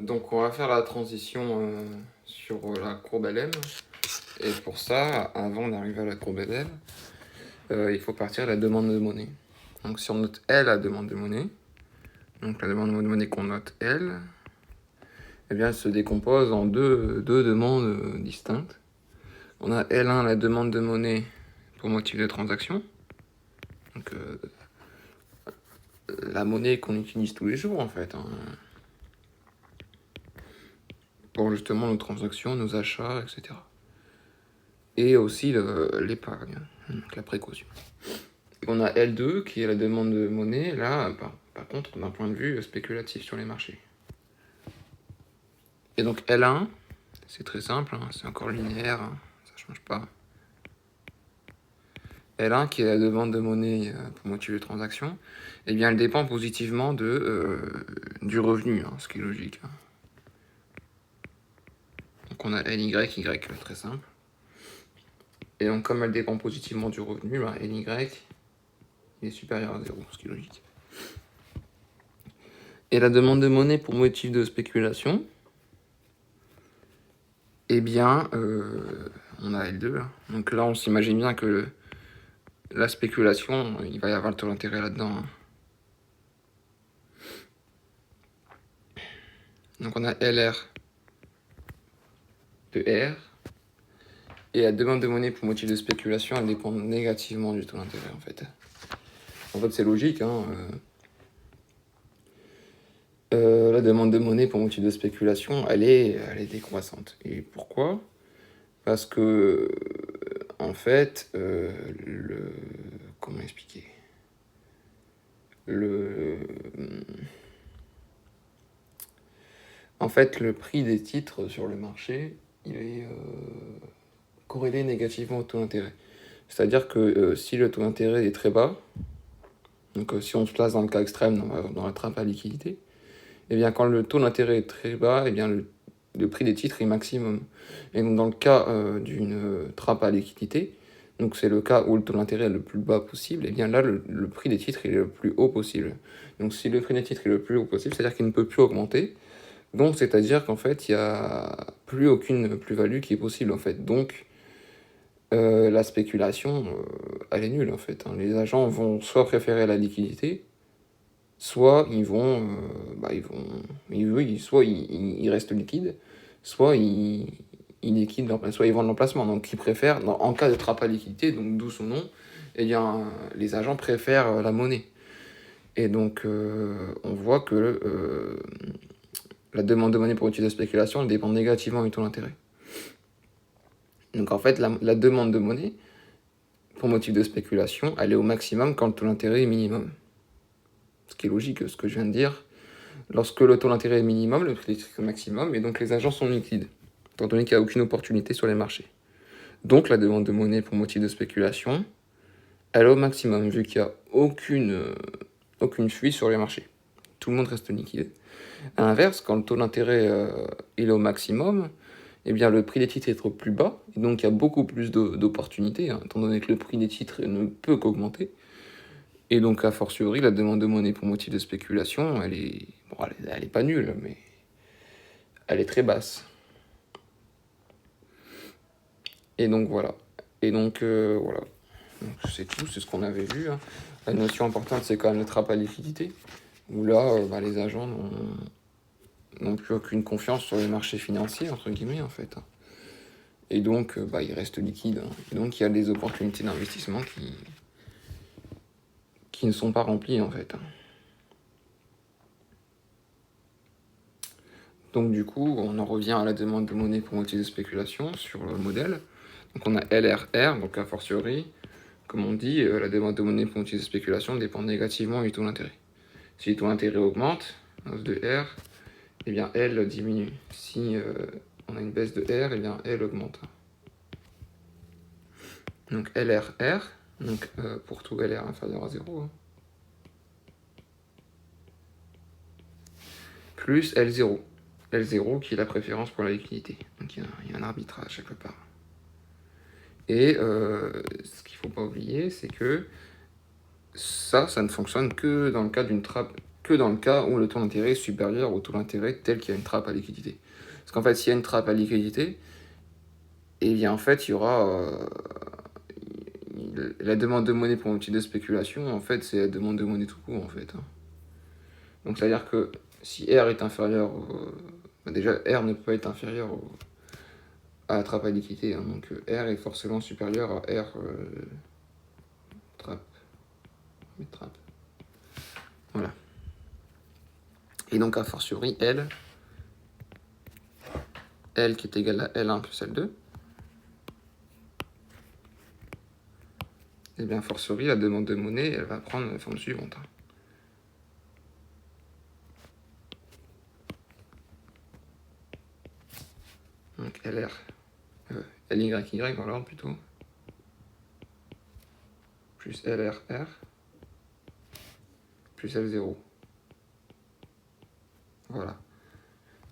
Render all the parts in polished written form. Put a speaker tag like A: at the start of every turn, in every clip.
A: Donc on va faire la transition sur la courbe LM. Et pour ça, avant d'arriver à la courbe LM, il faut partir de la demande de monnaie. Donc si on note L la demande de monnaie, donc la demande de monnaie qu'on note L, eh bien elle se décompose en deux demandes distinctes. On a L1 la demande de monnaie pour motif de transaction. Donc la monnaie qu'on utilise tous les jours en fait. Pour justement nos transactions, nos achats, etc. Et aussi l'épargne, donc la précaution. Et on a L2 qui est la demande de monnaie, là, par contre, d'un point de vue spéculatif sur les marchés. Et donc L1, c'est très simple, hein, c'est encore linéaire, hein, ça ne change pas. L1 qui est la demande de monnaie pour motif de transaction, eh bien elle dépend positivement du revenu, hein, ce qui est logique. Hein. Donc on a LY, Y, très simple. Et donc comme elle dépend positivement du revenu, bah, LY il est supérieur à 0, ce qui est logique. Et la demande de monnaie pour motif de spéculation, eh bien, on a L2 là. Donc là, on s'imagine bien que la spéculation, il va y avoir le taux d'intérêt là-dedans. Hein. Donc on a LR de R. Et la demande de monnaie pour motif de spéculation, elle dépend négativement du taux d'intérêt en fait. En fait, c'est logique. Hein, la demande de monnaie pour motif de spéculation, elle est décroissante. Et pourquoi ? Parce que, en fait, comment expliquer ? En fait, le prix des titres sur le marché, il est corrélé négativement au taux d'intérêt. C'est-à-dire que si le taux d'intérêt est très bas, donc si on se place dans le cas extrême, dans la trappe à liquidité, eh bien quand le taux d'intérêt est très bas, eh bien le prix des titres est maximum. Et donc dans le cas d'une trappe à liquidité, donc c'est le cas où le taux d'intérêt est le plus bas possible, et bien là le prix des titres est le plus haut possible. Donc si le prix des titres est le plus haut possible, c'est-à-dire qu'il ne peut plus augmenter. Donc c'est-à-dire qu'en fait il n'y a plus aucune plus-value qui est possible en fait. Donc la spéculation, elle est nulle en fait. Hein. Les agents vont soit préférer la liquidité, soit soit ils restent liquides, soit ils liquident, soit ils vendent l'emplacement. Donc ils préfèrent, en cas de trappe à liquidité, donc d'où son nom, eh bien, les agents préfèrent la monnaie. Et donc on voit que la demande de monnaie pour motif de spéculation, elle dépend négativement du taux d'intérêt. Donc en fait, la demande de monnaie pour motif de spéculation, elle est au maximum quand le taux d'intérêt est minimum. Ce qui est logique, ce que je viens de dire. Lorsque le taux d'intérêt est minimum, le prix des titres est maximum, et donc les agents sont liquides, étant donné qu'il n'y a aucune opportunité sur les marchés. Donc la demande de monnaie pour motif de spéculation, elle est au maximum, vu qu'il n'y a aucune fuite sur les marchés. Tout le monde reste liquide. À l'inverse, quand le taux d'intérêt est au maximum, eh bien le prix des titres est plus bas, et donc il y a beaucoup plus d'opportunités, hein, étant donné que le prix des titres ne peut qu'augmenter. Et donc, a fortiori, la demande de monnaie pour motif de spéculation, elle est pas nulle, mais elle est très basse. Et donc, voilà. Et donc, voilà. Donc, c'est tout, c'est ce qu'on avait vu. Hein. La notion importante, c'est quand même le trappe à liquidité, où là, les agents n'ont plus aucune confiance sur les marchés financiers, entre guillemets, en fait. Et donc, ils restent liquides. Hein. Et donc, il y a des opportunités d'investissement qui ne sont pas remplies, en fait. Donc du coup, on en revient à la demande de monnaie pour motif de spéculation sur le modèle. Donc on a LRR, donc a fortiori, comme on dit, la demande de monnaie pour motif de spéculation dépend négativement du taux d'intérêt. Si le taux d'intérêt augmente, hausse de R, eh bien L diminue. Si on a une baisse de R, eh bien L augmente. Donc LRR, donc pour tout LR inférieur à 0, hein, plus L0. L0 qui est la préférence pour la liquidité. Donc il y a un arbitrage quelque part. Et ce qu'il ne faut pas oublier, c'est que ça ne fonctionne que dans le cas d'une trappe que dans le cas où le taux d'intérêt est supérieur au taux d'intérêt tel qu'il y a une trappe à liquidité. Parce qu'en fait, s'il y a une trappe à liquidité, et bien en fait, il y aura la demande de monnaie pour un outil de spéculation, en fait, c'est la demande de monnaie tout court, en fait. Donc, c'est-à-dire que si R est inférieur, déjà, R ne peut pas être inférieur à la trappe à liquidité, donc R est forcément supérieur à R trappe. Trappe. Voilà. Et donc, a fortiori, L qui est égal à L1 plus L2, et bien, a fortiori, la demande de monnaie, elle va prendre la forme suivante. Donc, LR, LYY dans l'ordre plutôt, plus LRR, plus L0. Voilà.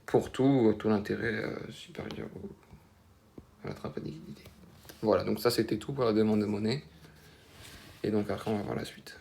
A: Pour tout l'intérêt supérieur à la trappe à liquidité. Voilà, donc ça c'était tout pour la demande de monnaie. Et donc après on va voir la suite.